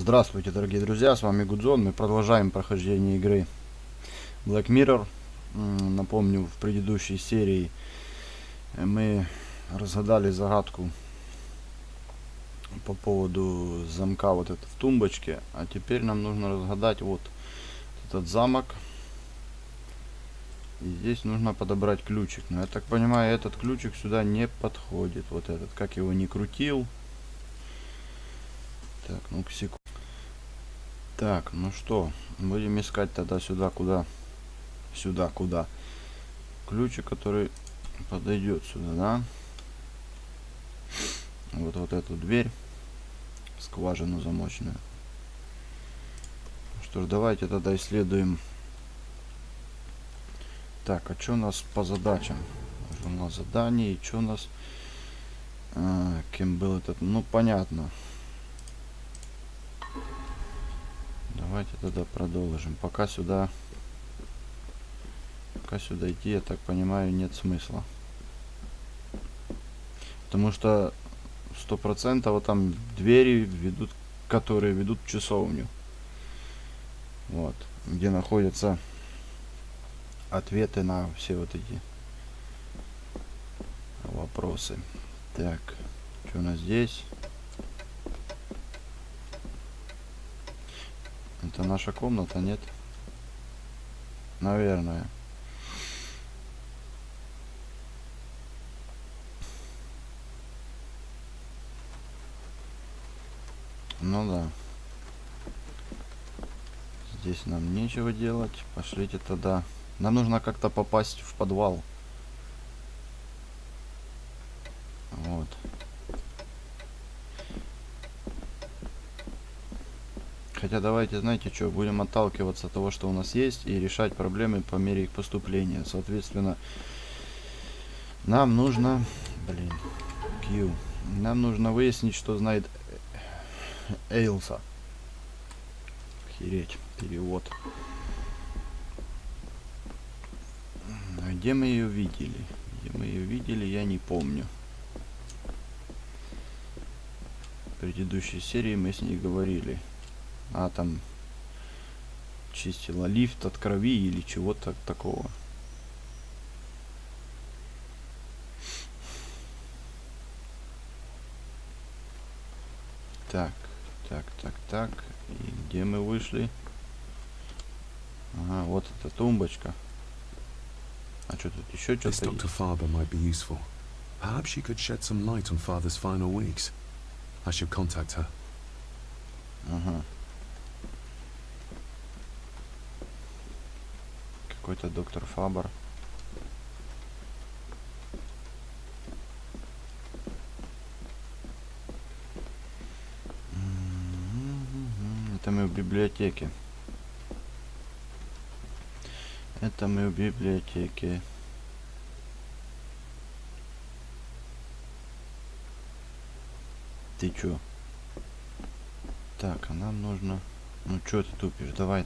Здравствуйте, дорогие друзья, с вами Гудзон. Мы продолжаем прохождение игры Black Mirror. Напомню, в предыдущей серии мы разгадали загадку по поводу замка вот это в тумбочке. А теперь нам нужно разгадать вот этот замок. И здесь нужно подобрать ключик. Но я так понимаю, этот ключик сюда не подходит. Вот этот, как его ни крутил. Так, ну-ка секунду. Так, ну что, будем искать тогда сюда, куда? Сюда, куда? Ключик, который подойдет сюда, да? Вот эту дверь, скважину замочную. Что ж, давайте тогда исследуем. Так, а что у нас по задачам? Что у нас задание, и что у нас... кем был этот? Ну, понятно. Давайте тогда продолжим. Пока сюда идти, я так понимаю, нет смысла. Потому что 100% вот там двери ведут, которые ведут в часовню. Вот. Где находятся ответы на все вот эти вопросы. Так, что у нас здесь? Это наша комната, нет? Наверное. Ну да. Здесь нам нечего делать. Пошлите тогда. Нам нужно как-то попасть в подвал. Вот. Хотя давайте, знаете что, будем отталкиваться от того, что у нас есть, и решать проблемы по мере их поступления. Соответственно, нам нужно... Блин, Q. Нам нужно выяснить, что знает Эйлса. Охереть, перевод. А где мы ее видели? Где мы ее видели, я не помню. В предыдущей серии мы с ней говорили. А там чистила лифт от крови или чего-то такого. Так. И где мы вышли? Ага, вот эта тумбочка. А что тут еще что-то есть? Dr. Farber might be useful. Perhaps she could shed some light on Father's final weeks. I should contact her. Ага. Какой-то доктор Фабер. Это мы в библиотеке. Ты чё? Так, а нам нужно... Ну чё ты тупишь? Давай.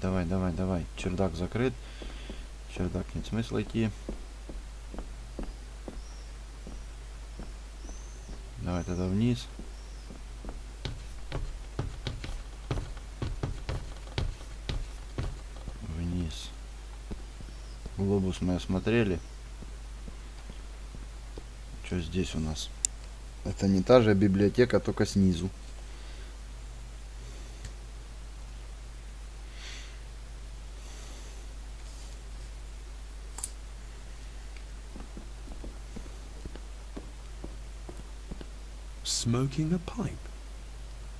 Чердак закрыт. Чердак нет смысла идти. Давай тогда вниз. Вниз. Глобус мы осмотрели. Что здесь у нас? Это не та же библиотека, только снизу. Smoking a pipe?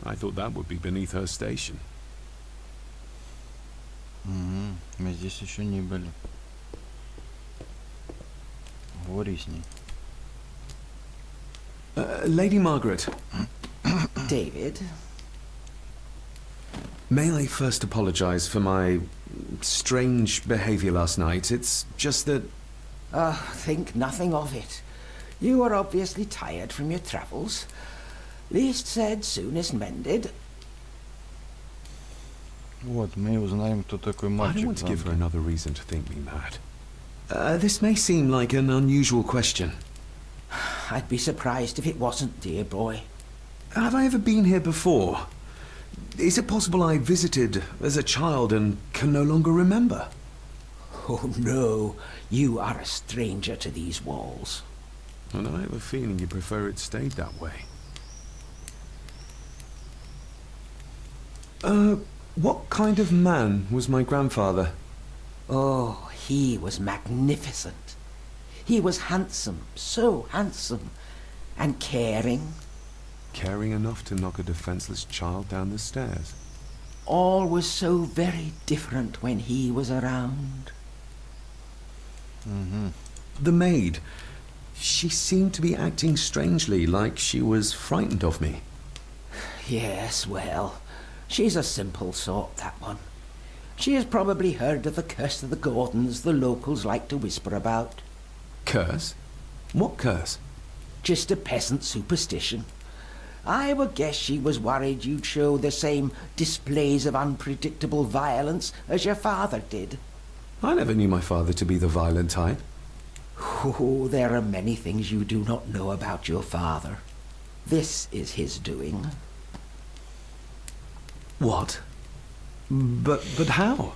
I thought that would be beneath her station. Мы здесь еще не были. Говори с ней. Lady Margaret. David? May I first apologize for my strange behavior last night? It's just that... Think nothing of it. You are obviously tired from your travels. Least said, soonest mended. Вот, мы узнаем, кто такой I мальчик. don't want to give her another reason to think me mad. This may seem like an unusual question. I'd be surprised if it wasn't, dear boy. Have I ever been here before? Is it possible I visited as a child and can no longer remember? Oh no, you are a stranger to these walls. And I have a feeling you prefer it stayed that way. What kind of man was my grandfather? Oh, he was magnificent. He was handsome, so handsome, and caring. Caring enough to knock a defenseless child down the stairs. All was so very different when he was around. The maid. She seemed to be acting strangely, like she was frightened of me. Yes, well, she's a simple sort, that one. She has probably heard of the curse of the Gordons the locals like to whisper about. Curse? What curse? Just a peasant superstition. I would guess she was worried you'd show the same displays of unpredictable violence as your father did. I never knew my father to be the violent type. Oh, there are many things you do not know about your father. This is his doing. What? But how?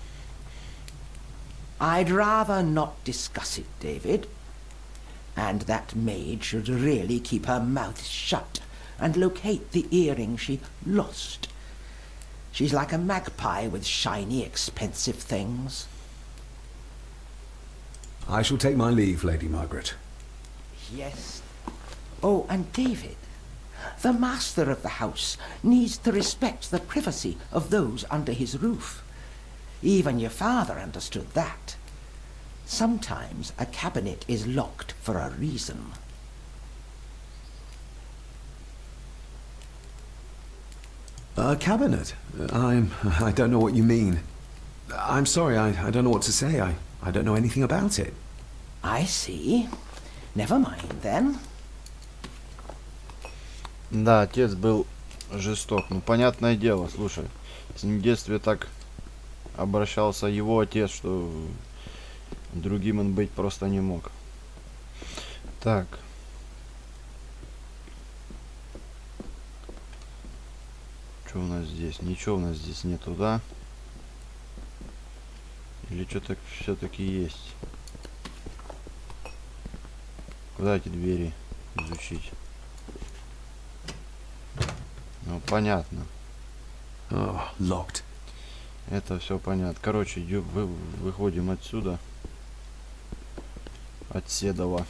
I'd rather not discuss it, David. And that maid should really keep her mouth shut and locate the earring she lost. She's like a magpie with shiny, expensive things. I shall take my leave, Lady Margaret. Yes. Oh, and David, the master of the house needs to respect the privacy of those under his roof. Even your father understood that. Sometimes a cabinet is locked for a reason. A cabinet? I don't know what you mean. I'm sorry, I don't know what to say. I don't know anything about it. I see. Never mind, then. Да, отец был жесток. Ну, понятное дело, слушай. С ним в детстве так обращался его отец, что другим он быть просто не мог. Так. Что у нас здесь? Ничего у нас здесь нету, да? Или что-то все-таки есть? Куда эти двери изучить? Ну, понятно. Oh, locked. Это все понятно. Короче, выходим отсюда. От Седова.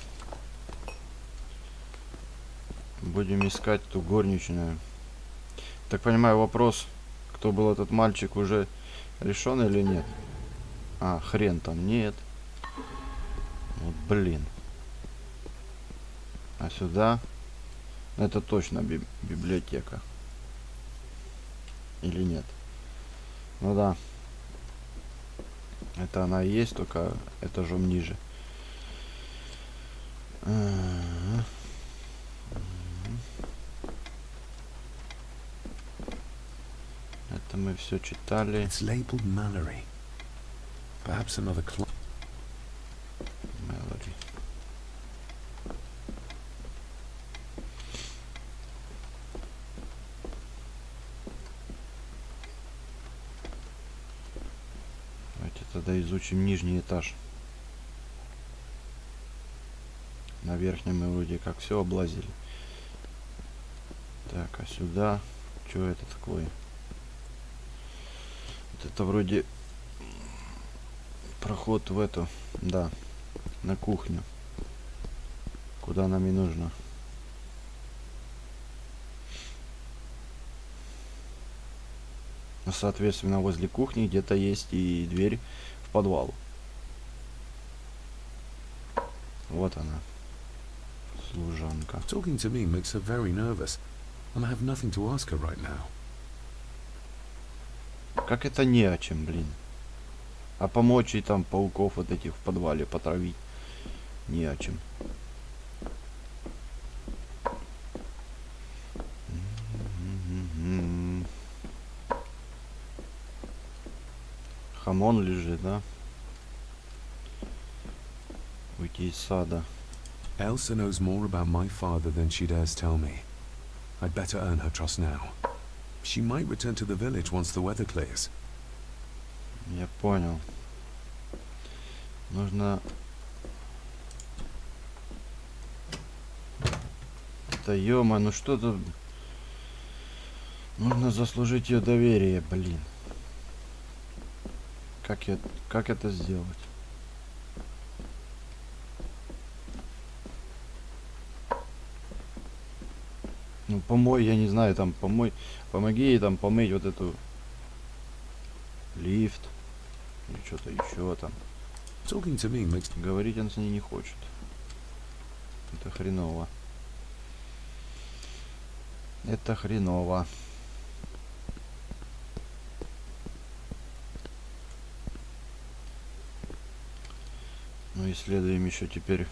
Будем искать ту горничную. Так понимаю, вопрос, кто был этот мальчик, уже решен или нет? А, хрен там, нет. Вот, блин. А сюда? Это точно библиотека. Или нет? Ну да. Это она и есть, только этажом ниже. Это мы все читали. It's labeled Mallory. Perhaps another Mallory. Давайте тогда изучим нижний этаж. На верхнем мы вроде как все облазили. Так, а сюда что это такое? Вот это вроде проход в эту, да, на кухню, куда нам и нужно. Соответственно, возле кухни где-то есть и дверь в подвал. Вот она, служанка. Talking to me makes her very nervous, and I have nothing to ask her right now. Как это не о чем, блин? А помочь ей там пауков вот этих в подвале потравить не о чем. Хамон лежит, да? Уйти из сада. Elsa knows more about my father than she dares tell me. I'd better earn her trust now. She might return to the village once the weather clears. Я понял. Нужно... Да ё-моё, ну что тут... Нужно заслужить ее доверие, блин. Как это сделать? Ну, помой, я не знаю, там, помой... Помоги ей там помыть вот эту... Лифт. Или что-то еще там. Talking to me makes... Говорить он с ней не хочет. Это хреново. Это хреново. Ну, исследуем еще теперь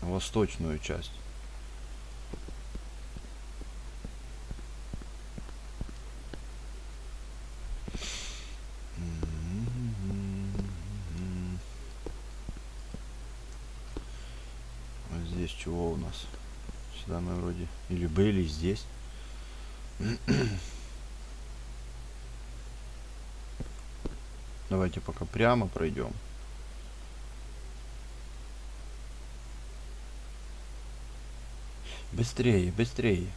восточную часть. А здесь чего у нас? Сюда мы вроде или были здесь. Давайте пока прямо пройдем. Быстрее, быстрее.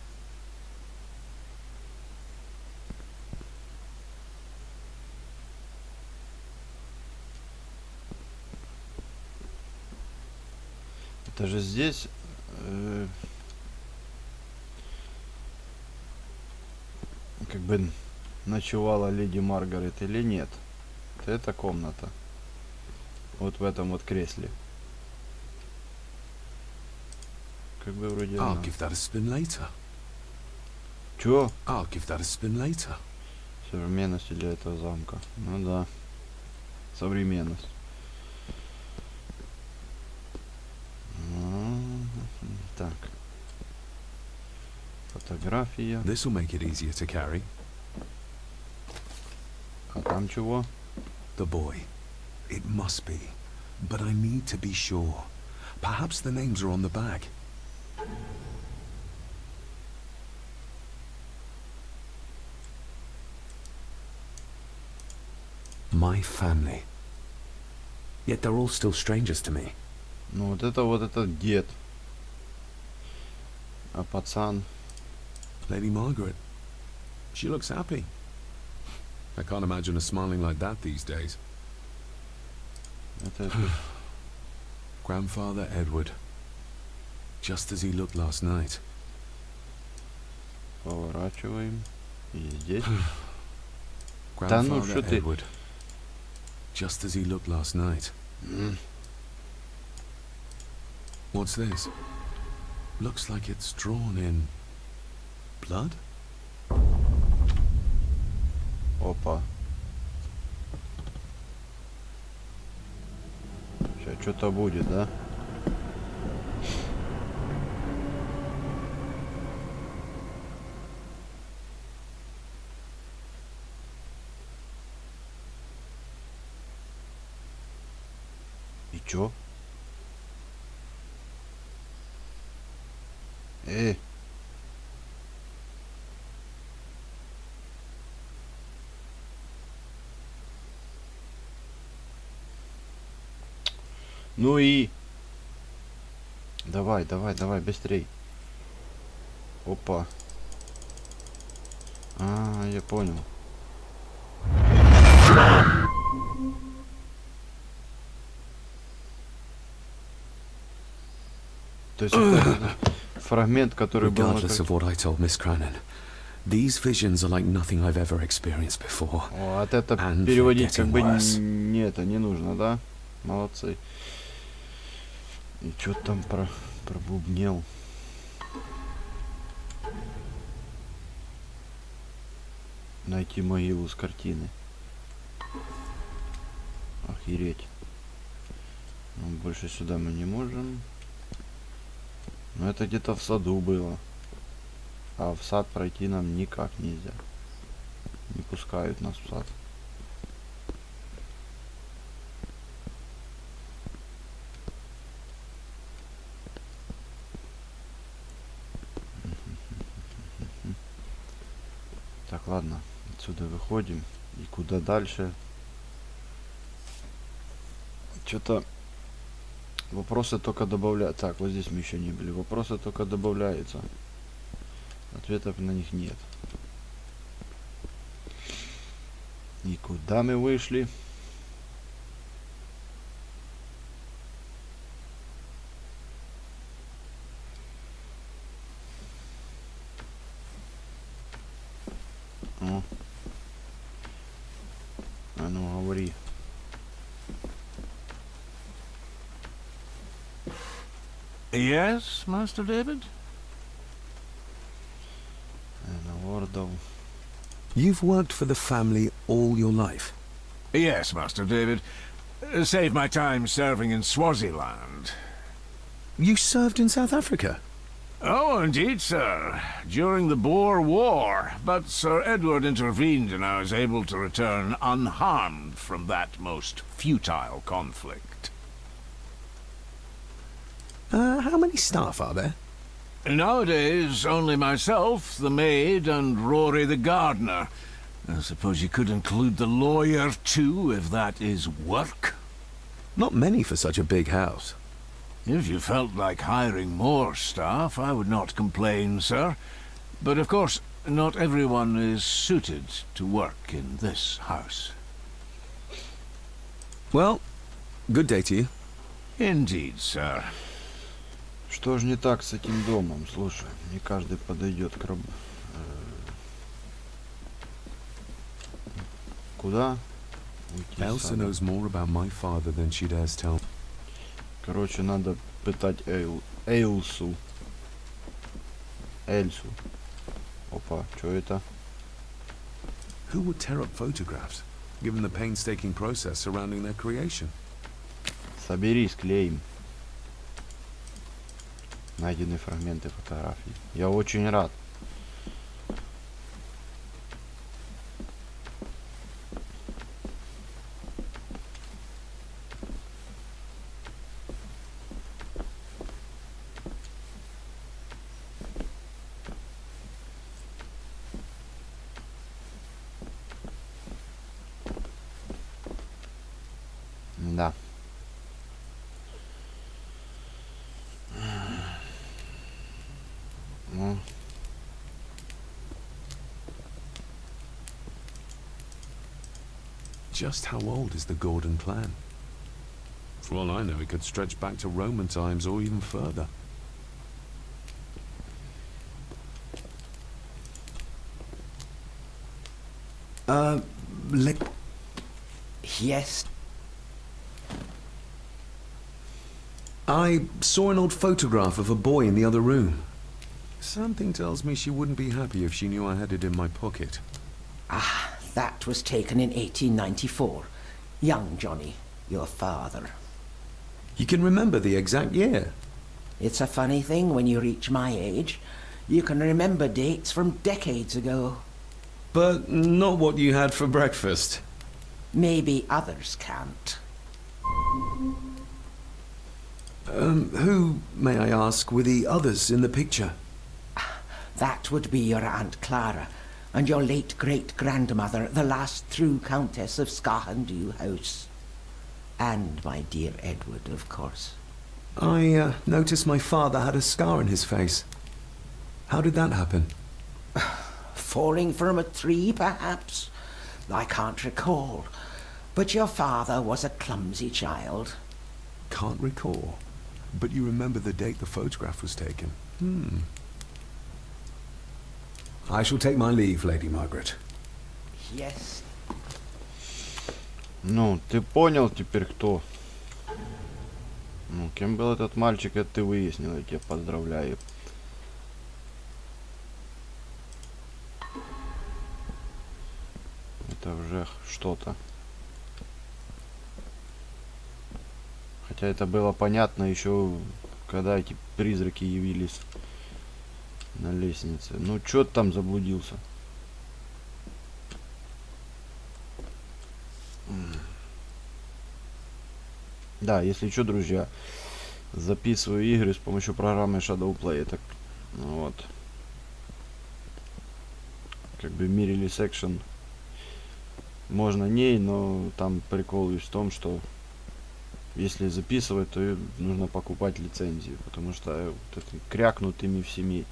Это же здесь... как бы ночевала леди Маргарет или нет? Это комната. Вот в этом вот кресле. Как бы вроде I'll она. give that a spin later. Чё? I'll give that a spin later. Современности для этого замка. Ну да. Современность. Так. Фотография. This will make it easier to carry. А там чего? The boy. It must be. But I need to be sure. Perhaps the names are on the back. My family. Yet they're all still strangers to me. Ну вот этот дед. А пацан? Lady Margaret. She looks happy. I can't imagine her smiling like that these days. Это... Grandfather Edward. Just as he looked last night. Поворачиваем. И здесь. Grandfather ну что ты? Edward. Just as he looked last night. What's this? Looks like it's drawn in blood? Опа. Сейчас что-то будет, да? И чё? Ну и... Давай, быстрей. Опа. А, я понял. То есть это фрагмент, который был на Regardless of what I told Miss Crannan, these visions are like nothing I've ever experienced before. О, от это And переводить как getting бы worse. не это не нужно, да? Молодцы. И что там пробубнел? Найти могилу с картины. Охереть. Ну, больше сюда мы не можем. Но это где-то в саду было. А в сад пройти нам никак нельзя. Не пускают нас в сад. ладно. Отсюда выходим. И куда дальше? Что-то вопросы только добавляются. Так, вот здесь мы еще не были. Вопросы только добавляются. Ответов на них нет. И куда мы вышли? О. А ну говори. Yes, Master David? Гордон. You've worked for the family all your life. Yes, Master David. Save my time serving in Swaziland. You served in South Africa? Oh, indeed, sir. During the Boer War. But Sir Edward intervened and I was able to return unharmed from that most futile conflict. How many staff are there? Nowadays, only myself, the maid, and Rory the gardener. I suppose you could include the lawyer, too, if that is work. Not many for such a big house. If you felt like hiring more staff, I would not complain, sir. But of course, not everyone is suited to work in this house. Well, good day to you. Indeed, sir. Что ж не так с этим домом? Слушай, не каждый подойдет к Куда? Уйти из Elsa сада. knows more about my father than she dares tell. Короче, надо пытать Эльсу. Опа, что это? Who would tear up photographs, given the painstaking process surrounding their creation? Соберись, клеим. Найдены фрагменты фотографий. Я очень рад. Да. Ну. Just how old is the Gordon plan? For all I know, it could stretch back to Roman times or even further. Yes. I saw an old photograph of a boy in the other room. Something tells me she wouldn't be happy if she knew I had it in my pocket. Ah, that was taken in 1894. Young Johnny, your father. You can remember the exact year. It's a funny thing when you reach my age. You can remember dates from decades ago. But not what you had for breakfast. Maybe others can't. Who, may I ask, were the others in the picture? That would be your Aunt Clara and your late great-grandmother, the last true Countess of Scahandew House. And my dear Edward, of course. I noticed my father had a scar on his face. How did that happen? Falling from a tree, perhaps? I can't recall. But your father was a clumsy child. Can't recall. But you remember the date the photograph was taken. I shall take my leave, Lady Margaret. Yes. Ну, ты понял теперь, кто? Ну, кем был этот мальчик, это ты выяснил, я тебя поздравляю. Это уже что-то. Хотя это было понятно еще, когда эти призраки явились на лестнице. Ну, чё ты там заблудился? Да, если что, друзья, записываю игры с помощью программы Shadow Play. Так, вот. как бы в мире секшн можно ней, но там прикол есть в том, что если записывать, то нужно покупать лицензию, потому что вот это крякнутыми всеми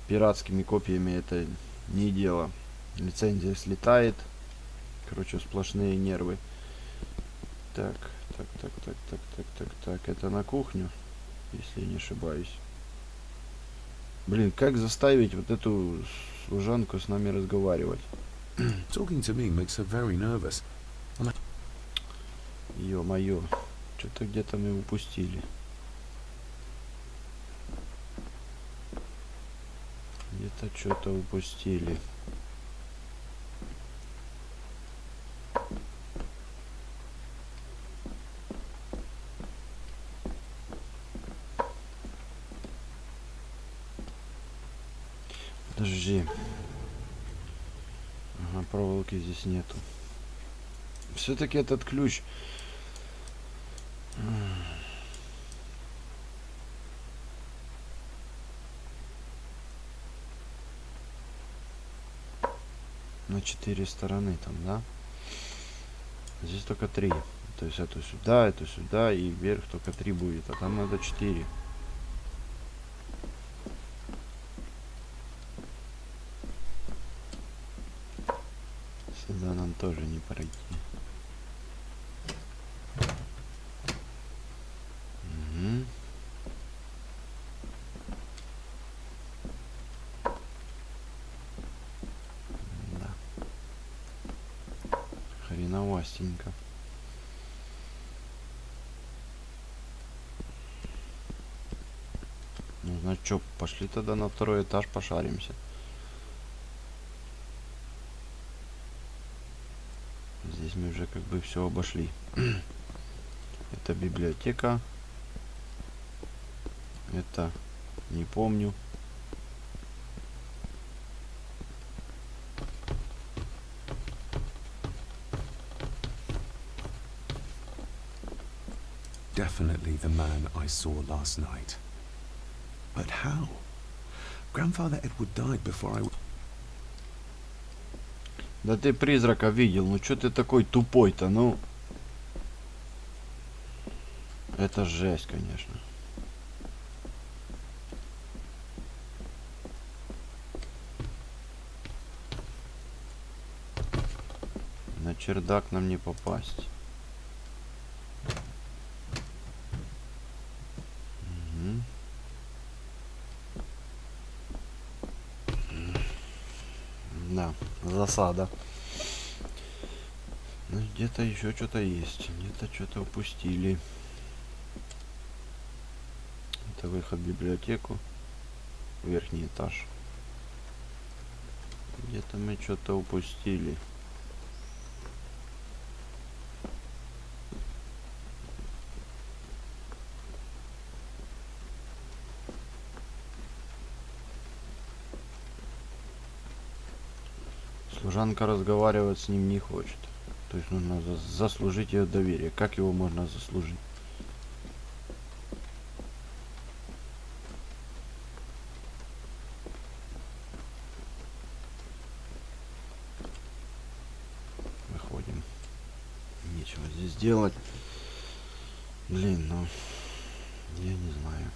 пиратскими копиями это не дело. Лицензия слетает. Короче, сплошные нервы. Так. Это на кухню, если я не ошибаюсь. Блин, как заставить вот эту служанку с нами разговаривать? Talking to me makes her very nervous. Ё-моё, что-то где-то мы упустили. Где-то что-то упустили. Подожди. Ага, проволоки здесь нету. Все-таки этот ключ. На 4 стороны там, да? Здесь только 3. То есть это сюда и вверх только 3 будет. А там надо 4. Сюда нам тоже не пройти. Угу. Да. Хреновастенько. Ну, значит, что, пошли тогда на второй этаж пошаримся. Здесь мы уже как бы все обошли. Это библиотека. Это не помню. Definitely the man I saw last night. But how? Grandfather Edward died before I... Да ты призрака видел, ну чё ты такой тупой-то, ну? Это жесть, конечно. На чердак нам не попасть. Да, засада. Ну, где-то еще что-то есть. Где-то что-то упустили. Это выход в библиотеку. Верхний этаж. Где-то мы что-то упустили. Служанка разговаривать с ним не хочет. То есть нужно заслужить ее доверие. Как его можно заслужить? Выходим. Нечего здесь делать. Блин, ну... Я не знаю.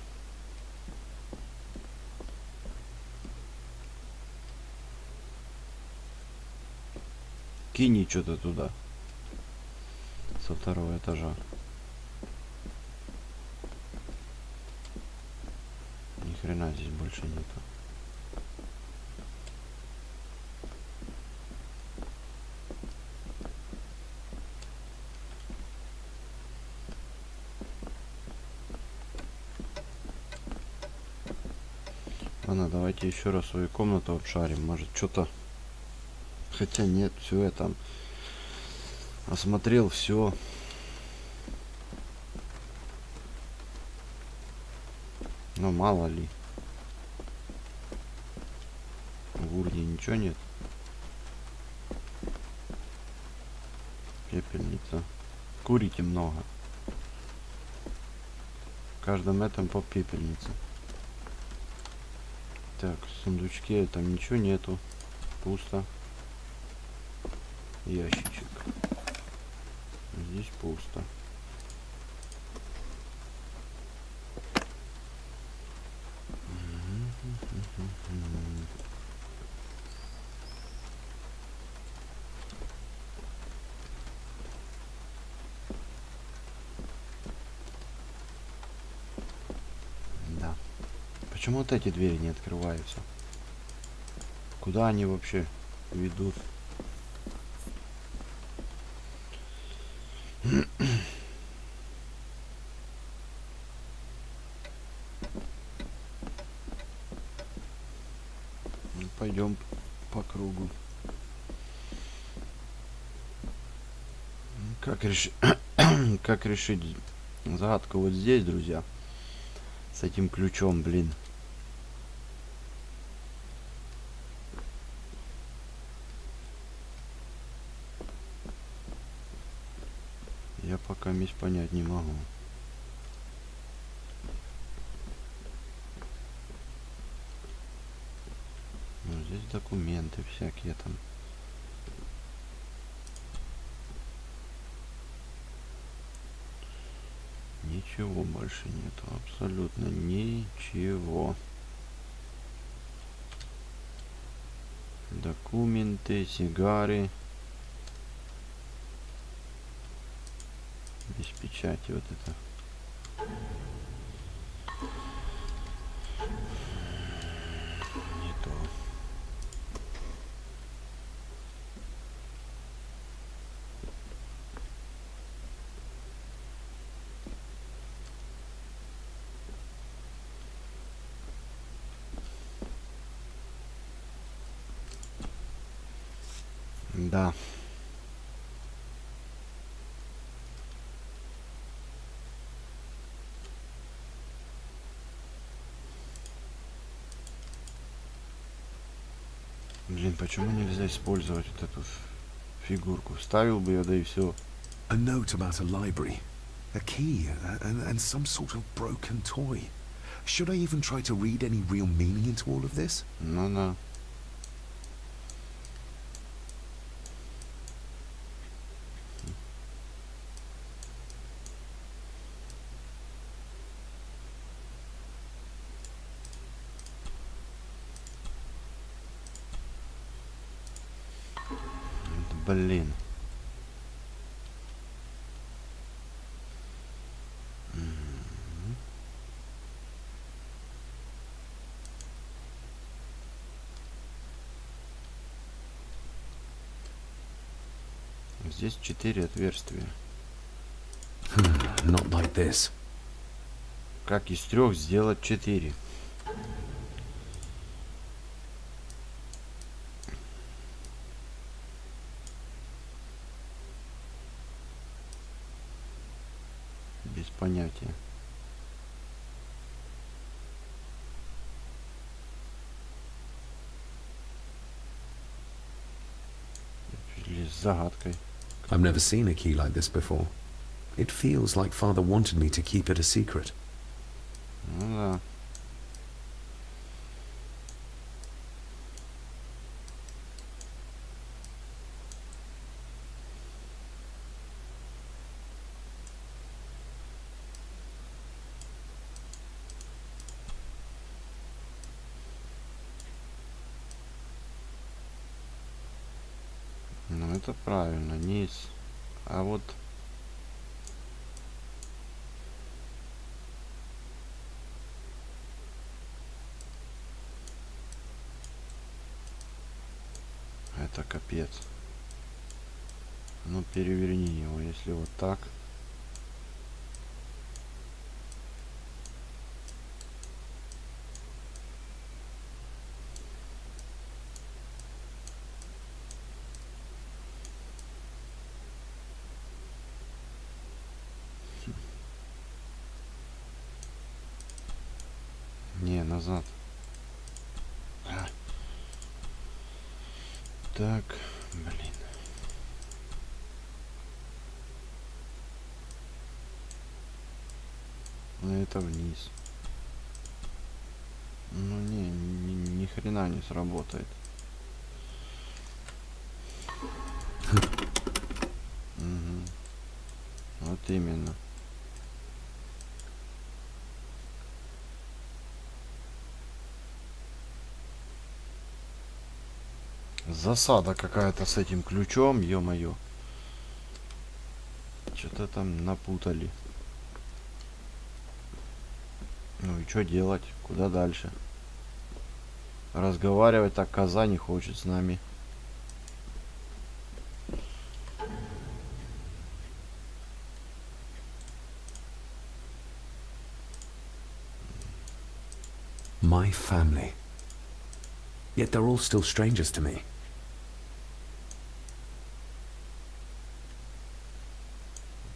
Кинь что-то туда. Со второго этажа. Ни хрена здесь больше нету. Ладно, давайте еще раз свою комнату обшарим. Может, что-то... Хотя нет, все я там осмотрел, все. Но мало ли. В урне ничего нет. Пепельница. Курите много. В каждом этом по пепельнице. Так, в сундучке там ничего нету. пусто. Ящичек. Здесь пусто. Да. Почему вот эти двери не открываются? Куда они вообще ведут? Пойдем по кругу. Как как решить загадку вот здесь, друзья? С этим ключом, блин. Я пока понять не могу. Ну, здесь документы всякие там. Ничего больше нету. Абсолютно ничего. Документы, сигары. Без печати вот это. Не то. Да. Блин, почему нельзя использовать вот эту фигурку? Вставил бы ее, да и все. A note about a library, a key, and some sort of broken toy. Should I even try to read any real meaning into all of this? Ну да. Блин. Здесь 4 отверстия. Not like this. Как из 3 сделать 4? Без понятия. Или с загадкой. I've never seen a key like this before. It feels like Father wanted me to keep it a secret. Ну да. Ну это правильно, низ. А вот это капец. Ну переверни его, если вот так. Не, назад. Так, блин. Ну это вниз. Ну ни хрена не сработает. Вот именно. Засада какая-то с этим ключом, ё-моё. Что-то там напутали. Ну и что делать? Куда дальше? Разговаривать так коза не хочет с нами. My family. Yet they're all still strangers to me.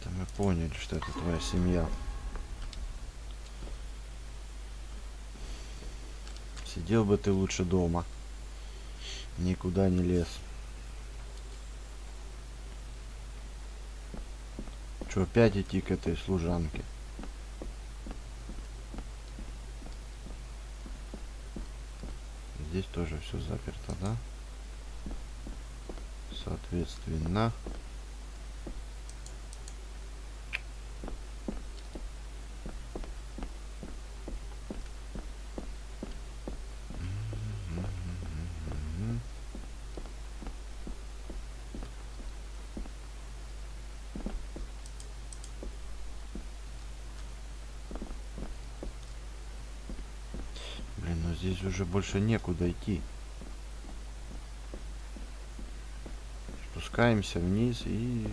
Это мы поняли, что это твоя семья. Сидел бы ты лучше дома. Никуда не лез. Что, опять идти к этой служанке? Здесь тоже все заперто, да? Соответственно. Блин, ну здесь уже больше некуда идти. Спускаемся вниз и...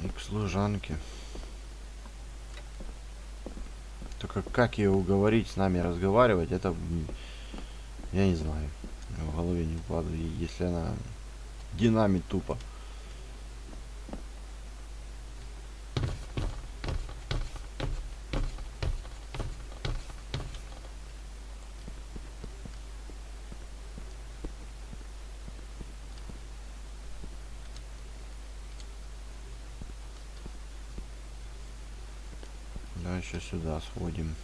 И к служанке. Только как ее уговорить с нами разговаривать, это... Я не знаю. В голове не укладывает, если она динамит тупо. Давай еще сюда сходим.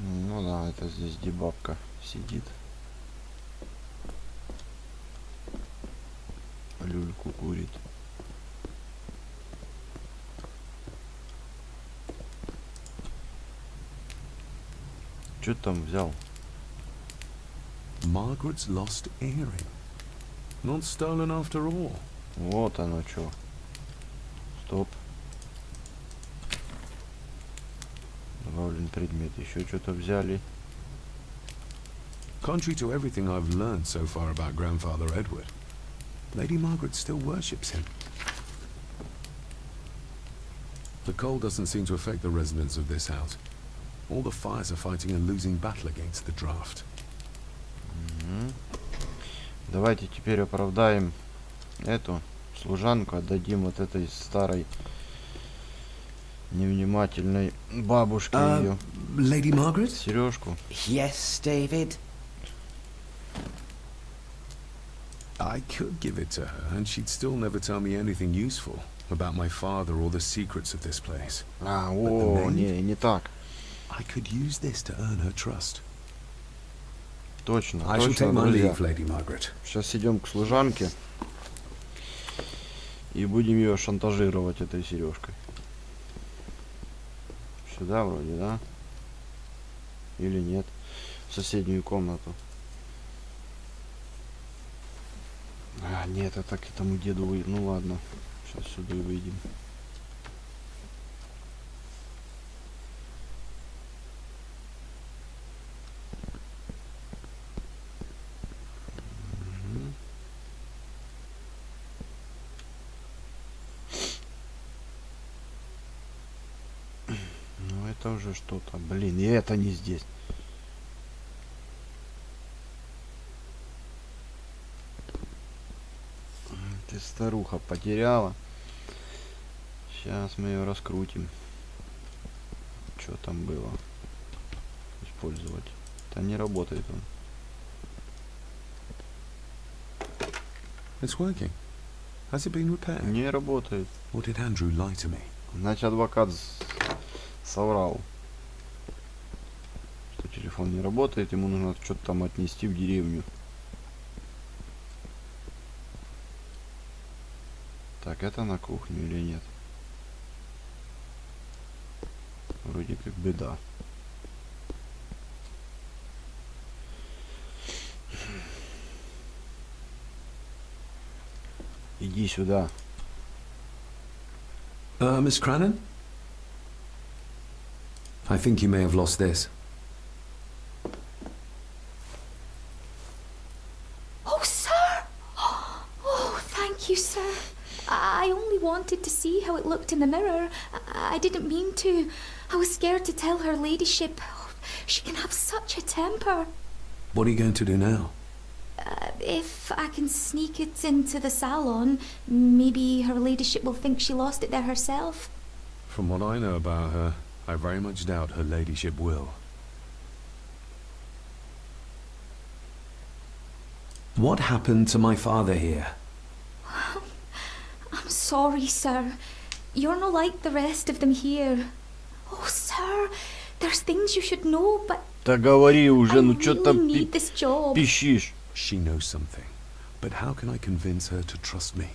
Ну да, это здесь где бабка сидит. Люльку курит. Что ты там взял? Margaret's lost earring. Not stolen after all. Вот оно что. Стоп. Добавлен предмет. Еще что-то взяли. Contrary to everything I've learned so far about Grandfather Edward, Lady Margaret still worships him. The cold doesn't seem to affect the residents of this house. All the fires are fighting a losing battle against the draft. Давайте теперь оправдаем эту служанку, отдадим вот этой старой невнимательной бабушке ее Lady Margaret? сережку. Yes, David? I could give it to her, and she'd still never tell me anything useful about my father or the secrets of this place. А, But the о, maid? не так. I could use this to earn her trust. Точно, I shall точно, take my друзья. leave, Lady Margaret. Сейчас идем к служанке и будем ее шантажировать этой сережкой. Сюда вроде, да? Или нет? В соседнюю комнату. А, нет, это к этому деду выйдем. Ну ладно, сейчас сюда и выйдем. Ну это уже что-то. Блин, и это не здесь. Ты старуха потеряла. Сейчас мы ее раскрутим. Что там было? Использовать. Там не работает он. It's working. Has it been repaired? Не работает. Or did Andrew lie to me? Значит, адвокат соврал, что телефон не работает, ему нужно что-то там отнести в деревню. Так, это на кухню или нет? Вроде как бы да. Иди сюда. Miss Crannan? I think you may have lost this. Oh, sir! Oh, thank you, sir. I only wanted to see how it looked in the mirror. I didn't mean to. I was scared to tell her ladyship. Oh, she can have such a temper. What are you going to do now? If I can sneak it into the salon, maybe her ladyship will think she lost it there herself. From what I know about her, I very much doubt her ladyship will. What happened to my father here? I'm sorry, sir. You're not like the rest of them here. Oh, sir, there's things you should know, but Да говори уже, I ну что really там need this job. пищишь? She knows something, but how can I convince her to trust me?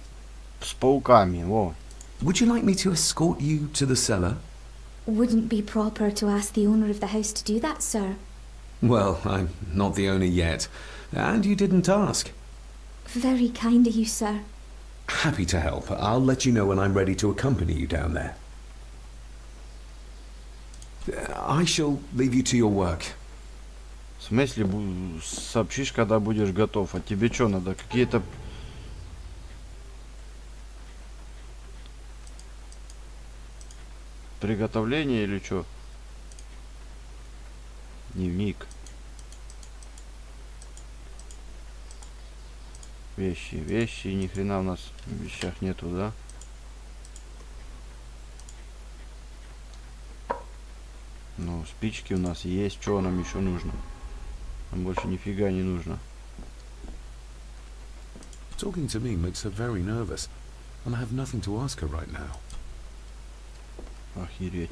С пауками, во. Would you like me to escort you to the cellar? Wouldn't be proper to ask the owner of the house to do that, sir. Well, I'm not the owner yet, and you didn't ask. Very kind of you, sir. Happy to help. I'll let you know when I'm ready to accompany you down there. I shall leave you to your work. В смысле, сообщишь, когда будешь готов. А тебе что надо? Какие-то... Приготовления или что? Дневник. Вещи. Вещи. Ни хрена у нас в вещах нету, да? Ну, спички у нас есть. Что нам еще нужно? Нам больше нифига не нужно. Talking to me makes her very nervous, and I have nothing to ask her right now. Охереть.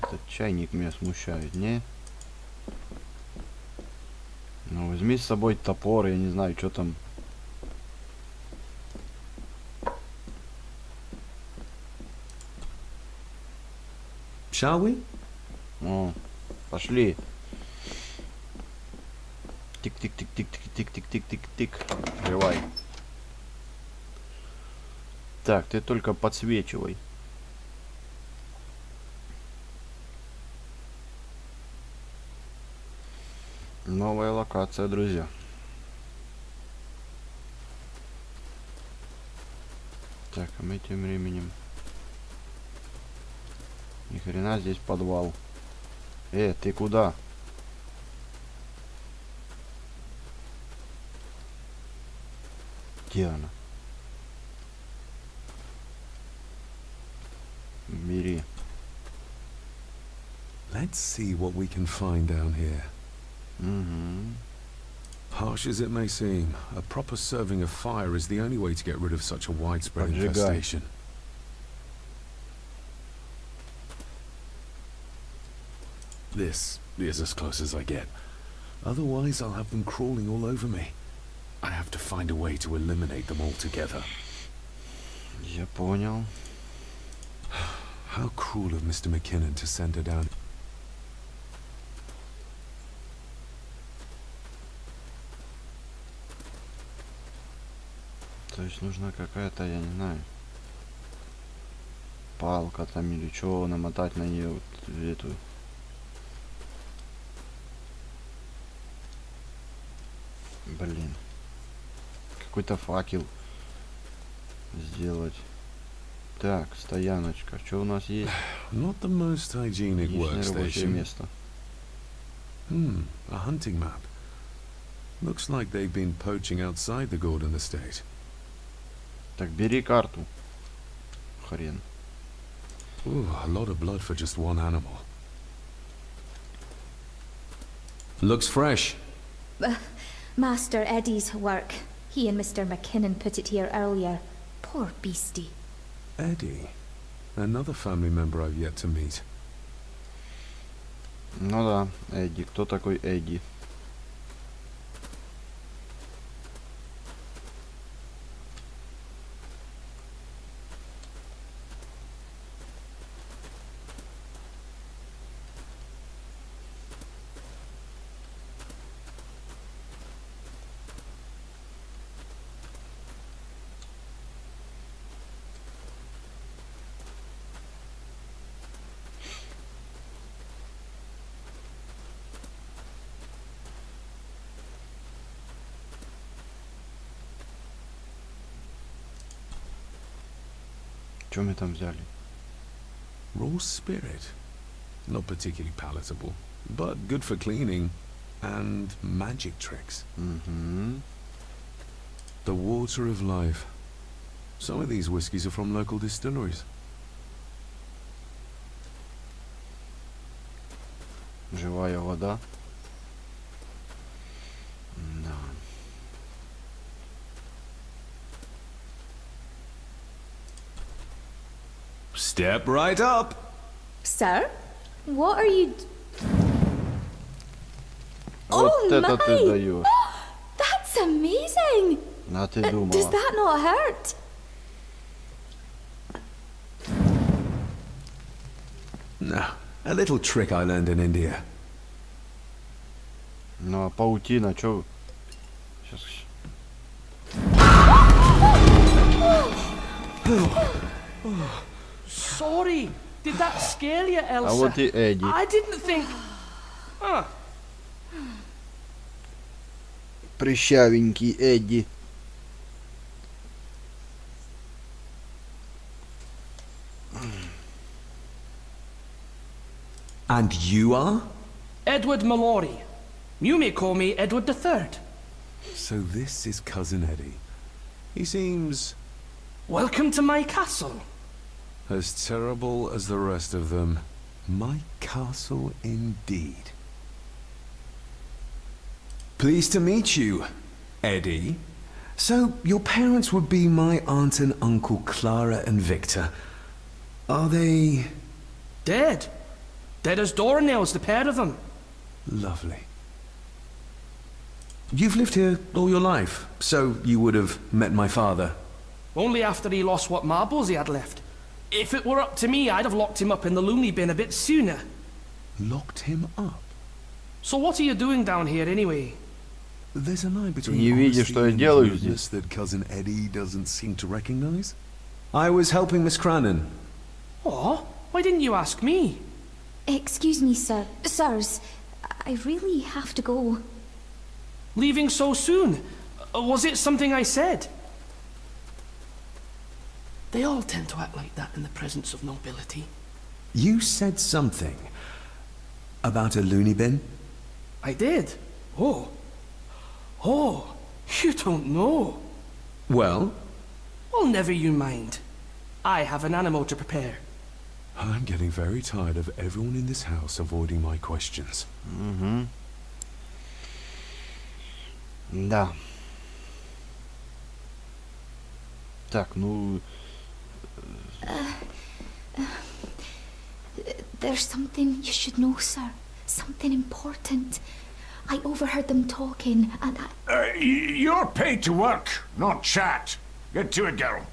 Этот чайник меня смущает, не? Ну, возьми с собой топор, я не знаю, что там. Shall we? О, пошли. Тик-тик-тик-тик-тик-тик-тик-тик-тик. Открывай. Так, ты только подсвечивай. Новая локация, друзья. Так, а мы тем временем... Ни хрена здесь подвал. Ты куда? Где она? Бери. Let's see what we can find down here. Угу. Harsh as it may seem, a proper serving of fire is the only way to get rid of such a widespread Поджигай. infestation. This is as close as I get. Otherwise, I'll have them crawling all over me. I have to find a way to eliminate them altogether. Я понял. How cruel of Mr. McKinnon to send her down. То есть нужна какая-то, я не знаю, палка там или что, намотать на нее вот эту. Блин. Какой-то факел сделать. Так, стояночка. Что у нас есть? Not the most hygienic Единственное рабочее workstation. место. A hunting map. Looks like they've been poaching outside the Gordon estate. Так, бери карту. Хрен. Ooh, a lot of blood for just one animal. Looks fresh. Master Eddie's work. He and Mr. McKinnon put it here earlier. Poor beastie. Eddie. Another family member I've yet to meet. Ну да, Эдди. Кто такой Эдди? Что мы там взяли? Raw spirit. Not particularly palatable, but good for cleaning and magic tricks. Угу. The water of life. Some of these whiskies are from local distilleries. Живая вода. Да. Step right up. Sir? What are you... Вот Oh это my! ты даешь. That's amazing! А ты Does думала. that not hurt? No, a little trick I learned in India. Ну а паутина, чё? Сейчас. Sorry. Did that scare you, Elsa? А вот и Эдди. I didn't think... Прыщавенький Эдди. And you are? Edward Mallory. You may call me Edward III. So this is Cousin Eddie. He seems Welcome to my castle. as terrible as the rest of them. My castle indeed. Pleased to meet you, Eddie. So, your parents would be my aunt and uncle Clara and Victor. Are they... Dead. Dead as doornails, the pair of them. Lovely. You've lived here all your life, so you would have met my father. Only after he lost what marbles he had left. If it were up to me, I'd have locked him up in the loony bin a bit sooner. Locked him up. So what are you doing down here anyway? There's a line between Не видишь, honesty что я and делаю rudeness здесь? that Cousin Eddie doesn't seem to recognize. I was helping Miss Crannan. Oh, why didn't you ask me? Excuse me, sir. Sirs, I really have to go. Leaving so soon? Was it something I said? They all tend to act like that in the presence of nobility. You said something about a loony bin? I did. Oh. Oh, you don't know. Well, Well, never you mind. I have an animal to prepare. I'm getting very tired of everyone in this house avoiding my questions. Угу. Да. Так, ну... There's something you should know, sir. Something important. I overheard them talking, and You're paid to work, not chat. Get to it, girl.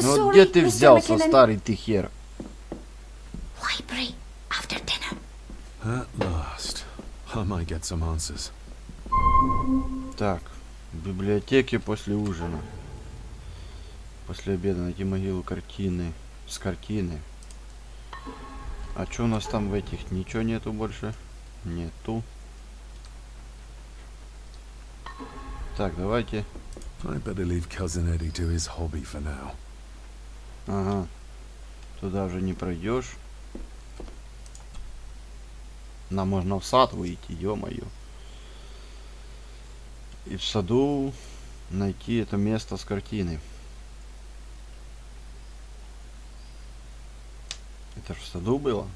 Ну Sorry, где ты Mr. взялся, McKinnon. старый ты хер? Library, after dinner. At last, I might get some answers. Так, в библиотеке после ужина. После обеда найти могилу картины. С картины. А что у нас там в этих? Ничего нету больше? Нету. Так, давайте. I better leave Cousin Eddie to his hobby for now. Ага. Туда уже не пройдешь. Нам можно в сад выйти, ё-моё. И в саду найти это место с картины. Это ж в саду было?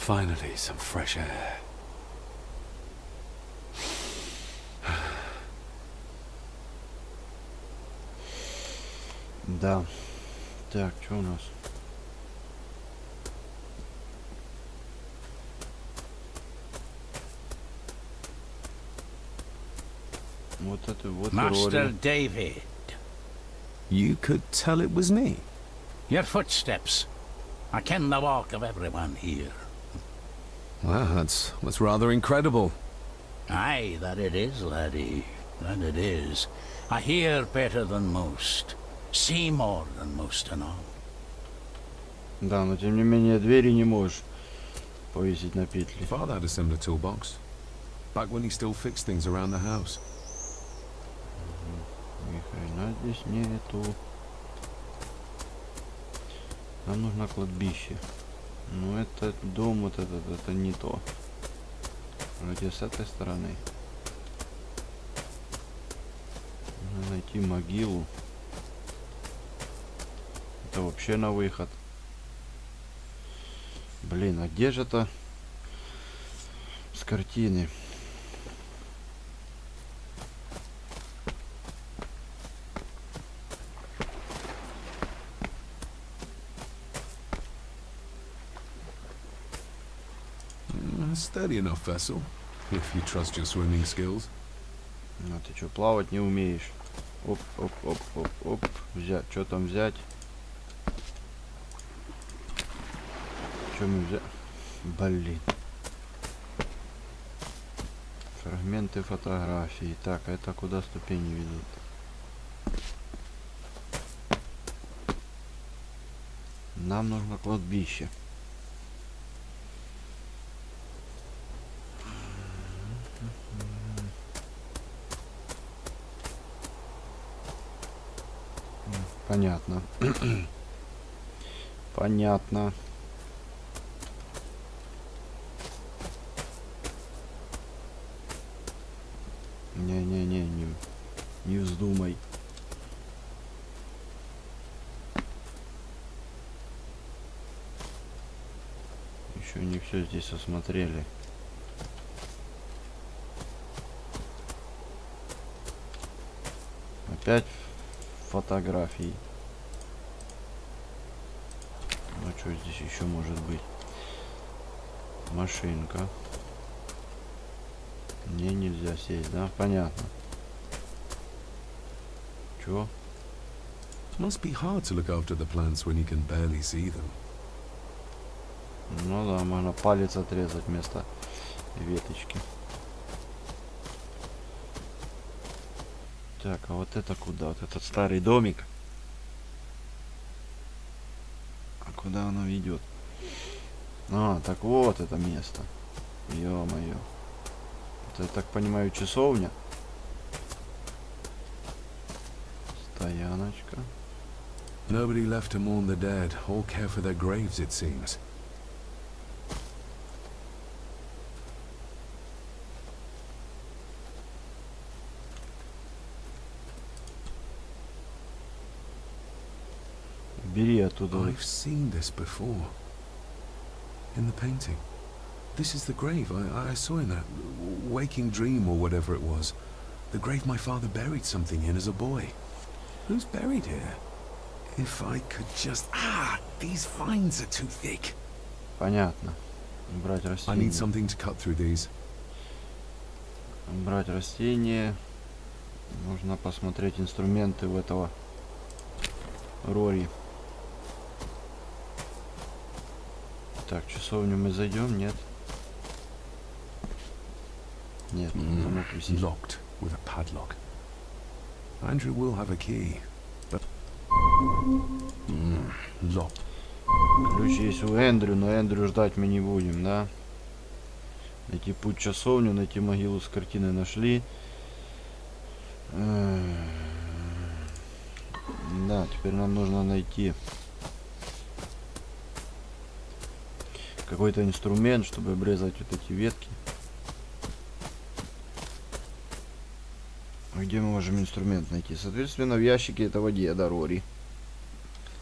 Finally, some fresh air. Да. Так, что у нас? Вот это вот Master Рори. David, You could tell it was me. your footsteps. I ken the walk of everyone here. Well, that's rather incredible. Aye, that it is, laddie. That it is. I hear better than most. See more than most and all. Да, но тем не менее двери не можешь повесить на петли. Father had a similar toolbox. Back when he still fixed things around the house. Ни хрена здесь нету. Нам нужно кладбище. Ну это дом вот этот, это не то. Вроде с этой стороны. Нужно найти могилу. Это вообще на выход. Блин, а где же это с картины? Sturdy enough vessel, if you trust your swimming skills. Ну ты что, плавать не умеешь? Оп, оп, оп, оп, оп. Взять, что там взять? Что мы взяли? Блин. Фрагменты фотографий. Так, а это куда ступени ведут? Нам нужно кладбище. Понятно. Понятно. Не вздумай. Еще не все здесь осмотрели. Опять фотографии. Ну что здесь еще может быть? Машинка. Мне нельзя сесть, да? Понятно. Чё? Must be hard to look after the plants when you can barely see them. Ну да, можно палец отрезать вместо веточки. Так, а вот это куда? Вот этот старый домик. А куда оно ведет? А, так вот это место. Ё-моё. Это, я так понимаю, часовня. Стояночка. Nobody left to mourn the dead or care for their graves, it seems. Бери оттуда. I've seen this before. In the painting. This is the grave I saw in that waking dream or whatever it was. The grave my father buried something in as a boy. Who's buried here? If I could just... Ah! These vines are too thick. Понятно. Брать I растения. need something to cut through these. Брать растения. Нужно посмотреть инструменты у этого Рори. Так, в часовню мы зайдем? Нет. Нет, замок висит. Locked with a padlock. Andrew will have a key, but... Locked. Ключ есть у Эндрю, но Эндрю ждать мы не будем, да? Найти путь в часовню, найти могилу с картиной нашли. Да, теперь нам нужно найти какой-то инструмент, чтобы обрезать вот эти ветки. А где мы можем инструмент найти? Соответственно, в ящике этого деда Рори,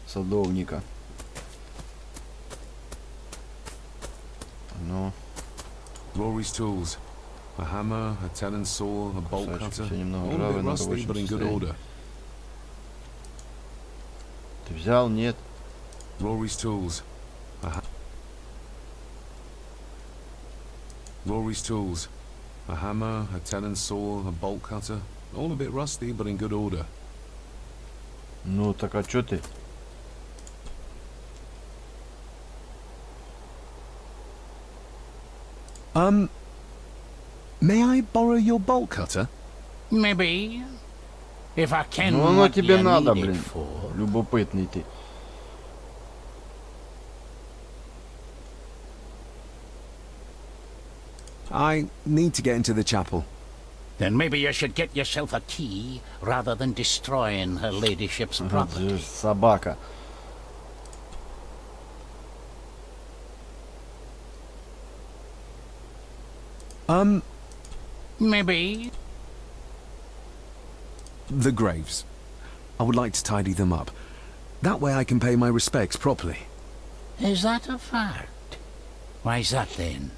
садовника. Rory's tools. A hammer, a talon saw, a bolt Кусачек, cutter. все немного All a ржавый, bit но в rusty, рабочем but in good состоянии. order. Ты взял? Нет. Rory's tools. Rory's tools. A hammer, a talon saw, a bolt cutter. All a bit rusty, but in good order. Ну так а чё ты? May I borrow your bolt cutter? Maybe. If I can, Ну оно what тебе you надо, need it блин. for. Любопытный ты. I need to get into the chapel. Then maybe you should get yourself a key rather than destroying her ladyship's Вот property. же собака. Maybe. The graves. I would like to tidy them up. That way I can pay my respects properly. Is that a fact? Why's that then?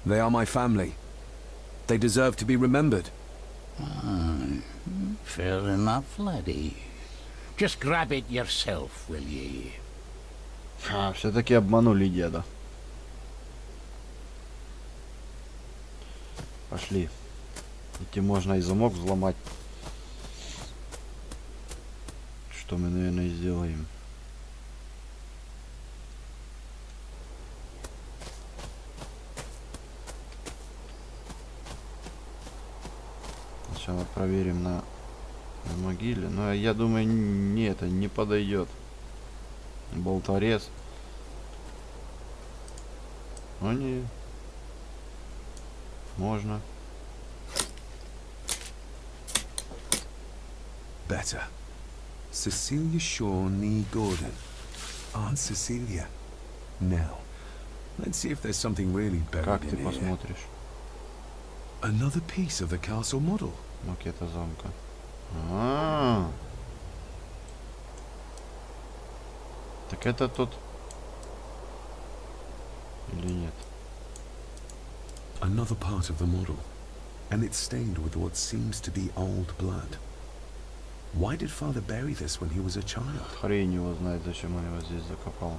They are my family. They deserve to be remembered. Fair enough, laddie. Just grab it yourself, will ye? А, все-таки обманули деда. Пошли. Идти можно и замок взломать. Что мы, наверное, и сделаем. Сначала проверим на могиле. Но я думаю, не это не подойдет. Болторез. Ну не. Можно. Better. Cecilia Shaw Nee Gordon. Aunt Cecilia. Now, let's see if there's something really buried Как ты in here. посмотришь? Another piece of the castle model. Макета замка. А-а-а. Так это тот или нет? Another part of the model. And it's stained with what seems to be old blood. Why did father bury this when he was a child? Хрень его знает, зачем он его здесь закопал.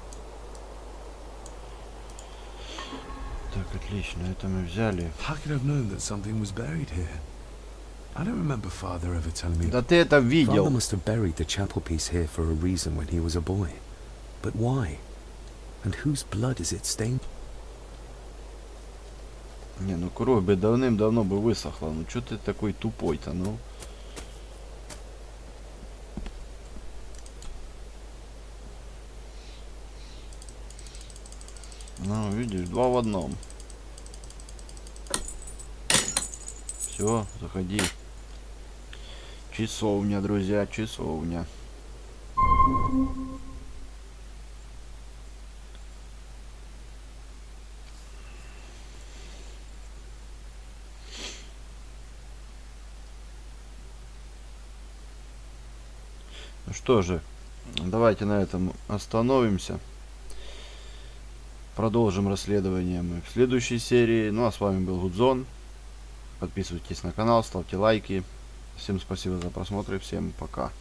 Так, отлично, это мы взяли. How could I have known that something was buried here? I don't remember father ever telling me. Да ты это Father видел. must have buried the chapel piece here for a reason when he was a boy. But why? And whose blood is it stained? Не, ну кровь бы давным-давно бы высохла. Ну чё ты такой тупой-то, ну? Ну, видишь, два в одном. Все, заходи. Часовня, друзья, часовня. Ну что же, давайте на этом остановимся. Продолжим расследование мы в следующей серии. Ну а с вами был Гудзон. Подписывайтесь на канал, ставьте лайки. Всем спасибо за просмотр и всем пока.